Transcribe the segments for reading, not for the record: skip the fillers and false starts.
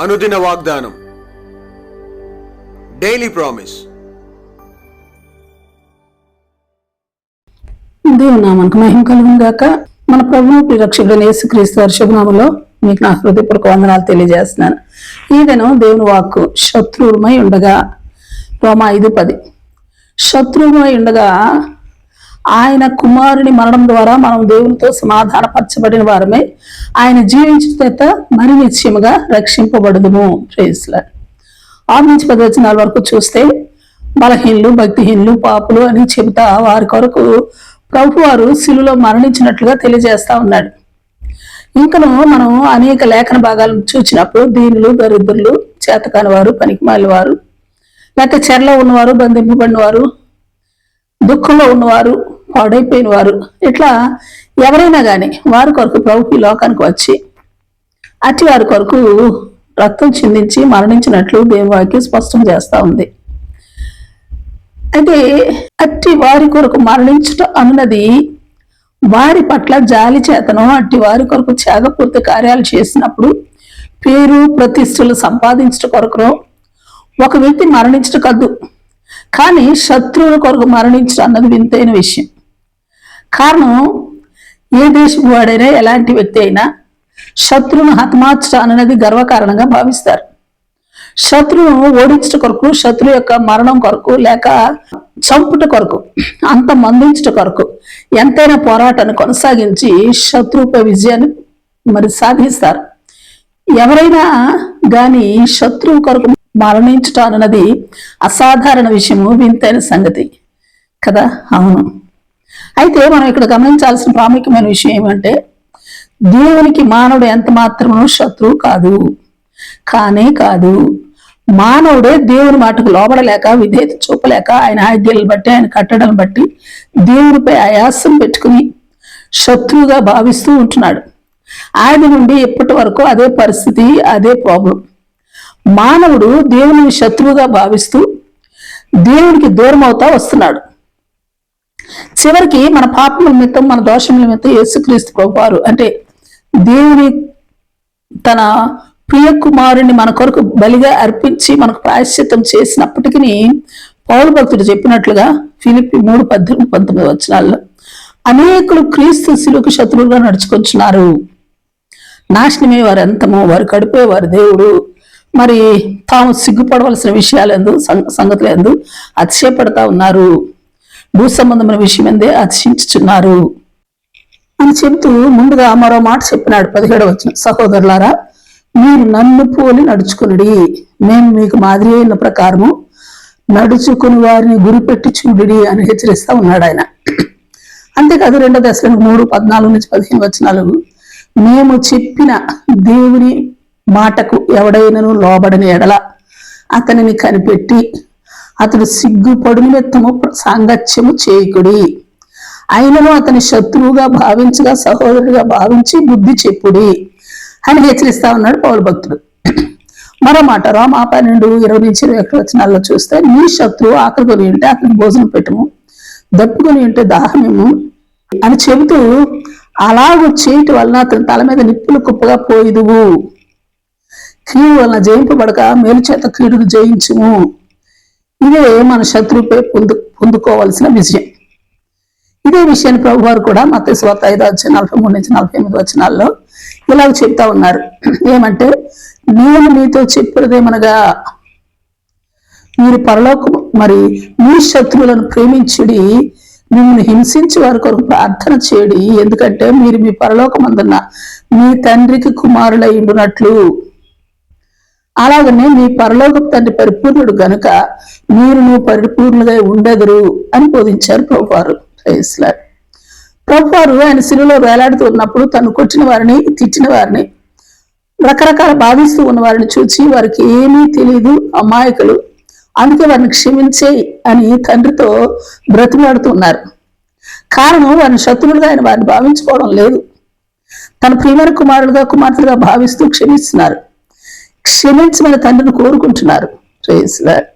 అనుదిన వాగ్దానం, daily promise. దేవుని నామానికి మహిమ కలుగును గాక. మన ప్రభువు ప్రియరక్షకుడైన యేసుక్రీస్తు వారి శుభనామములో మీకు నా హృదయపూర్వక వందనాలు తెలియజేస్తున్నాను. ఈదను దేవుని వాక్కు, శత్రువుమై ఉండగా, రోమా 5:10, శత్రువుమై ఉండగా ఆయన కుమారుని మరణం ద్వారా మనం దేవునితో సమాధానపరచబడిన వారమే ఆయన జీవించిన చేత మరి నిశ్చయముగా రక్షింపబడుదుము. Praise lord. 6 నుంచి 10 వచనాల వరకు చూస్తే, బలహీనులు, భక్తిహీనులు, పాపులు అని చెబుతా వారి కొరకు ప్రభువారు శిలువలో మరణించినట్లుగా తెలియజేస్తా ఉన్నాడు. ఇంకను మనం అనేక లేఖన భాగాలను చూసినప్పుడు దీనులు, దరిద్రులు, చేతకాని వారు, పనికిమాలిన వారు, లేక చెరలో ఉన్నవారు, బంధింపబడిన వారు, దుఃఖంలో ఉన్నవారు, పాడైపోయిన వారు, ఇట్లా ఎవరైనా కానీ వారి కొరకు ప్రభు ఈ లోకానికి వచ్చి అట్టి వారి కొరకు రక్తం చిందించి మరణించినట్లు దేవుని వాక్యం స్పష్టం చేస్తా ఉంది. అయితే అట్టి వారి కొరకు మరణించటం అన్నది వారి పట్ల జాలి చేతనో, అట్టి వారి కొరకు త్యాగపూర్తి కార్యాలు చేసినప్పుడు పేరు ప్రతిష్టలు సంపాదించట కొరకునో ఒక వ్యక్తి మరణించటం కాదు, కానీ శత్రువుల కొరకు మరణించడం అన్నది వింతైన విషయం. కారణం, ఏ దేశపు వాడైనా ఎలాంటి వ్యక్తి అయినా శత్రువును హతమార్చడం అన్నది గర్వకారణంగా భావిస్తారు. శత్రువును ఓడించట కొరకు, శత్రువు యొక్క మరణం కొరకు, లేక చంపుట కొరకు, అంత మందించట కొరకు ఎంతైనా పోరాటాన్ని కొనసాగించి శత్రువుపై విజయాన్ని మరి సాధిస్తారు. ఎవరైనా గాని శత్రువు కొరకు మరణించటం అన్నది అసాధారణ విషయము, వింతైన సంగతి కదా. అవును. అయితే మనం ఇక్కడ గమనించాల్సిన ప్రాముఖ్యమైన విషయం ఏమంటే, దేవునికి మానవుడు ఎంత మాత్రమూ శత్రువు కాదు. కానే కాదు, మానవుడే దేవుని మాటకు లోబడలేక, విధేయత చూపలేక, ఆయన ఆజ్ఞలను బట్టి, ఆయన కట్టడలను బట్టి దేవునిపై ఆయాసం పెట్టుకుని శత్రువుగా భావిస్తూ ఉంటున్నాడు. ఆది నుండి ఇప్పటి వరకు అదే పరిస్థితి, అదే ప్రాబ్లం. మానవుడు దేవుని శత్రువుగా భావిస్తూ దేవునికి దూరం అవుతా వస్తున్నాడు. చివరికి మన పాపముల నిమిత్తం, మన దోషముల నిమిత్తం యేసుక్రీస్తు ప్రభువారు అంటే దేవుని తన ప్రియ కుమారుని మన కొరకు బలిగా అర్పించి మనకు ప్రాయశ్చిత్తం చేసినప్పటికీ పౌలు భక్తుడు చెప్పినట్లుగా ఫిలిప్పీ 3:18-19 వచనాల్లో అనేకులు క్రీస్తు శిలువకు శత్రువులుగా నడుచుకొంచున్నారు. నాశనమే వారి అంతము, వారి కడిపే వారి దేవుడు. మరి తాము సిగ్గుపడవలసిన విషయాలందు, సంగతులందు అతిశయపడతా ఉన్నారు. భూ సంబంధమైన విషయం ఎందే అతిశయించుచున్నారు అని చెబుతూ ముందుగా మరో మాట చెప్పినాడు. 17వ వచనం, సహోదరులారా, మీరు నన్ను పోలి నడుచుకునుడి, మేము మీకు మాదిరి అయిన ప్రకారము నడుచుకుని వారిని గురిపెట్టి చూడుడి అని హెచ్చరిస్తా ఉన్నాడు ఆయన. అంతేకాదు 2 దశలకు 3:14-15 వచనాలు, మేము చెప్పిన దేవుని మాటకు ఎవడైనను లోబడని ఎడల అతనిని కనిపెట్టి అతడు సిగ్గుపడు నిమిత్తము సాంగత్యము చేయకుడి, అయినను అతని శత్రువుగా భావించగా సహోదరుడిగా భావించి బుద్ధి చెప్పుడి అని హెచ్చరిస్తా ఉన్నాడు పౌలు భక్తుడు. మరో మాట రోమా 12:20-21 వచనాల్లో చూస్తే, నీ శత్రువు ఆకలికొని ఉంటే అతనికి భోజనం పెట్టము, దప్పుకొని ఉంటే దాహమేము అని చెబుతూ అలాగూ చేయటం వలన అతని తల మీద నిప్పులు కుప్పగా పోయిదువు, కీడు వలన జయింపబడక మేలు చేత కీడును జయించుము. ఇదే మన శత్రువుపై పొందుకోవాల్సిన విజయం. ఇదే విషయాన్ని ప్రభు వారు కూడా మత్తయి సువార్త 5:43-48 వచనాల్లో ఇలాగ చెప్తా ఉన్నారు. ఏమంటే, నేను మీతో చెప్పినదేమనగా మీరు పరలోకము మరి మీ శత్రువులను ప్రేమించుడి, మిమ్మల్ని హింసించి వారి కొరకు ప్రార్థన చేయడి, ఎందుకంటే మీరు మీ పరలోకమందున్న మీ తండ్రికి కుమారులై ఉండునట్లు. అలాగనే మీ పరలోకపు తండ్రి పరిపూర్ణుడు గనుక మీరు పరిపూర్ణులుగా ఉండెదరు అని బోధించారు ప్రభువారు. ప్రభువారు ఆయన శిలువలో వేలాడుతూ ఉన్నప్పుడు తను కొట్టిన వారిని, తిట్టిన వారిని, రకరకాల బాధిస్తూ ఉన్న వారిని చూసి వారికి ఏమీ తెలియదు, అమాయకులు, అందుకే వారిని క్షమించే అని తండ్రితో బ్రతిమాడుతున్నారు. కారణం, వారిని శత్రువులుగా ఆయన వారిని భావించుకోవడం లేదు. తన ప్రియమైన కుమారులుగా, కుమార్తెలుగా భావిస్తూ క్షమిస్తున్నారు. క్షమించమని తండ్రిని కోరుకుంటున్నారు. Praise lord.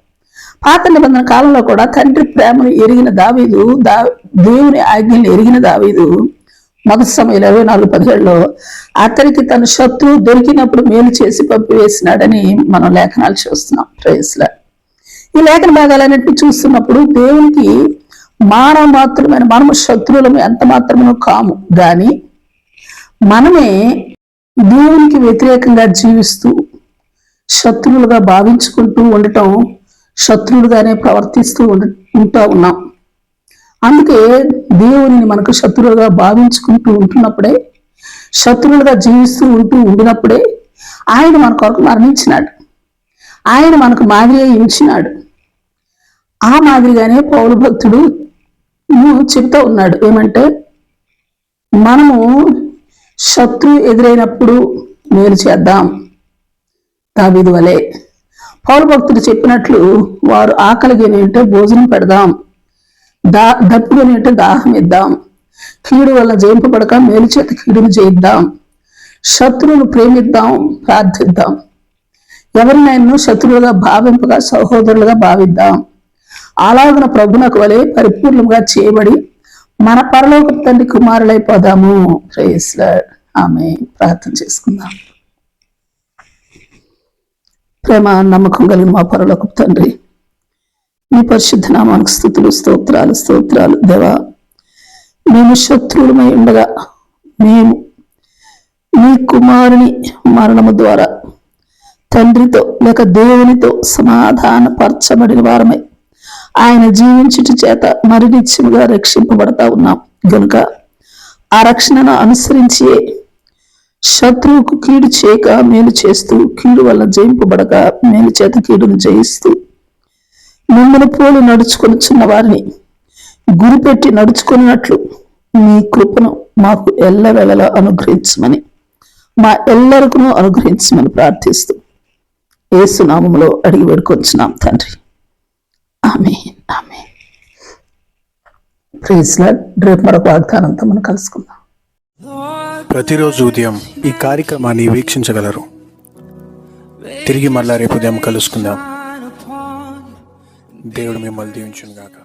పాత నిబంధన కాలంలో కూడా తండ్రి ప్రేమను ఎరిగిన దావీదు, దేవుని ఆజ్ఞలను ఎరిగిన దావీదు మొదటి సమయంలో 24:17 అతనికి తన శత్రువు దొరికినప్పుడు మేలు చేసి పంపివేసినాడని మనం లేఖనాలు చూస్తున్నాం. ప్రేయస్లా ఈ లేఖన భాగాలన్నింటినీ చూస్తున్నప్పుడు దేవునికి మనము శత్రువులము ఎంత మాత్రమే కాము, కానీ మనమే దేవునికి వ్యతిరేకంగా జీవిస్తూ శత్రువులుగా భావించుకుంటూ ఉండటం, శత్రువులుగానే ప్రవర్తిస్తూ ఉంటా ఉన్నాం. అందుకే దేవుని మనకు శత్రువులుగా భావించుకుంటూ ఉంటున్నప్పుడే, శత్రువులుగా జీవిస్తూ ఉండినప్పుడే ఆయన మన కొరకు మరణించినాడు. ఆయన మనకు మాదిరి ఇచ్చినాడు. ఆ మాదిరిగానే పౌలు భక్తుడు చెబుతూ ఉన్నాడు. ఏమంటే, మనము శత్రువు ఎదురైనప్పుడు మేలు చేద్దాం. దావీదు వలె పౌలు భక్తుడు చెప్పినట్లు, వారు ఆకలిగినంటే భోజనం పెడదాం, దప్పుడునంటే దాహం ఇద్దాం, కీడు వల్ల జయింపబడక మేలు చేత కీడును చేయిద్దాం, శత్రువును ప్రేమిద్దాం, ప్రార్థిద్దాం, ఎవరినైనా శత్రువులుగా భావింపగా సహోదరులుగా భావిద్దాం. అలాగున ప్రభునకు వలె పరిపూర్ణంగా చేయబడి మన పరలోక తండ్రి కుమారులైపోదాము. Praise lord. ఆమేన్. ప్రార్థన చేసుకుందాం. ప్రేమ నమ్మకం కలిగిన మా పరలోక తండ్రి, మీ పరిశుద్ధ నామానికి స్తుతులు, స్తోత్రాలు. దేవా, మేము శత్రువులమై ఉండగా మేము మీ కుమారుని మరణము ద్వారా తండ్రితో లేక దేవునితో సమాధానపరచబడిన వారమై ఆయన జీవించుట చేత మరినిత్యముగా రక్షింపబడతా ఉన్నాం. గనుక ఆ రక్షణను అనుసరించి శత్రువుకు కీడు చేయక మేలు చేస్తూ, కీడు వల్ల జయింపబడక మేలు చేత కీడును జయిస్తూ, మిమ్మల్ని పోలి నడుచుకొనిచున్న వారిని గురిపెట్టి నడుచుకున్నట్లు మీ కృపను మాకు ఎల్లవేళలా అనుగ్రహించమని, మా ఎల్లరికను అనుగ్రహించమని ప్రార్థిస్తూ యేసు నామములో అడిగి వేడుకొంచున్నాం తండ్రి. ఆమేన్. ఆమేన్. Praise lord. రేపు మరొక వాగ్దానంతో మనం కలుసుకుందాం. ప్రతిరోజు ఉదయం ఈ కార్యక్రమాన్ని వీక్షించగలరు. తిరిగి మళ్ళా రేపు ఉదయం కలుసుకుందాం. దేవుడు మిమ్మల్ని దీవించును గాక.